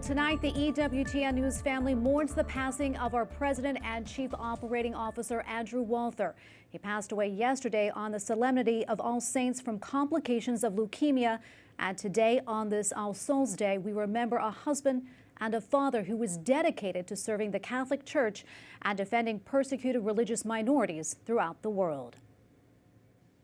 Tonight, the EWTN News family mourns the passing of our president and chief operating officer, Andrew Walther. He passed away yesterday on the Solemnity of All Saints from complications of leukemia. And today, on this All Souls Day, we remember a husband and a father who was dedicated to serving the Catholic Church and defending persecuted religious minorities throughout the world.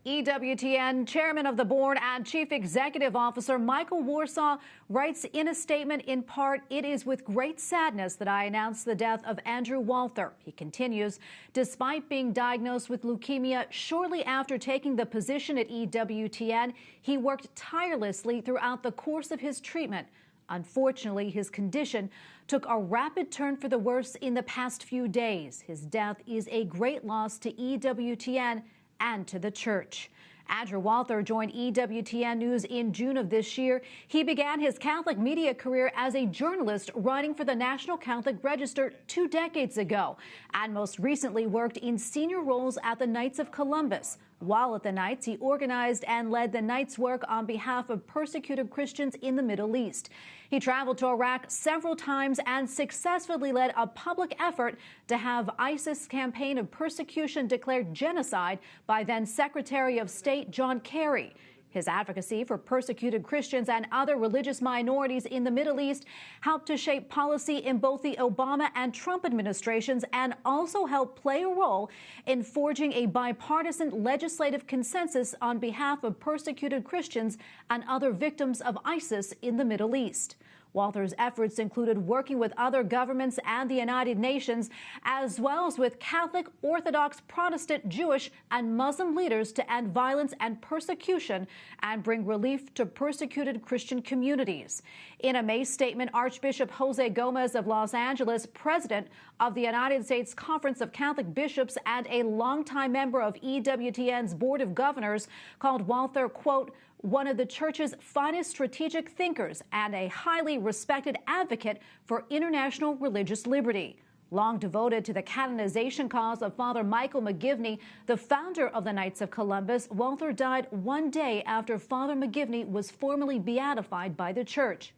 EWTN Chairman of the Board and Chief Executive Officer Michael Warsaw writes in a statement, in part, "It is with great sadness that I announce the death of Andrew Walther." He continues, despite being diagnosed with leukemia shortly after taking the position at EWTN, he worked tirelessly throughout the course of his treatment. Unfortunately, his condition took a rapid turn for the worse in the past few days. His death is a great loss to EWTN and to the church. Andrew Walther joined EWTN News in June of this year. He began his Catholic media career as a journalist writing for the National Catholic Register 2 decades ago, and most recently worked in senior roles at the Knights of Columbus. While at the Knights, he organized and led the Knights' work on behalf of persecuted Christians in the Middle East. He traveled to Iraq several times and successfully led a public effort to have ISIS campaign of persecution declared genocide by then Secretary of State John Kerry. His advocacy for persecuted Christians and other religious minorities in the Middle East helped to shape policy in both the Obama and Trump administrations and also helped play a role in forging a bipartisan legislative consensus on behalf of persecuted Christians and other victims of ISIS in the Middle East. Walther's efforts included working with other governments and the United Nations, as well as with Catholic, Orthodox, Protestant, Jewish, and Muslim leaders to end violence and persecution and bring relief to persecuted Christian communities. In a May statement, Archbishop Jose Gomez of Los Angeles, president of the United States Conference of Catholic Bishops and a longtime member of EWTN's Board of Governors, called Walther, quote, one of the Church's finest strategic thinkers and a highly respected advocate for international religious liberty. Long devoted to the canonization cause of Father Michael McGivney, the founder of the Knights of Columbus, Walther died one day after Father McGivney was formally beatified by the Church.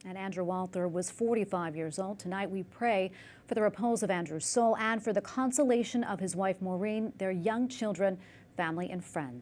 And Andrew Walther was 45 years old. Tonight we pray for the repose of Andrew's soul and for the consolation of his wife Maureen, their young children, family, and friends.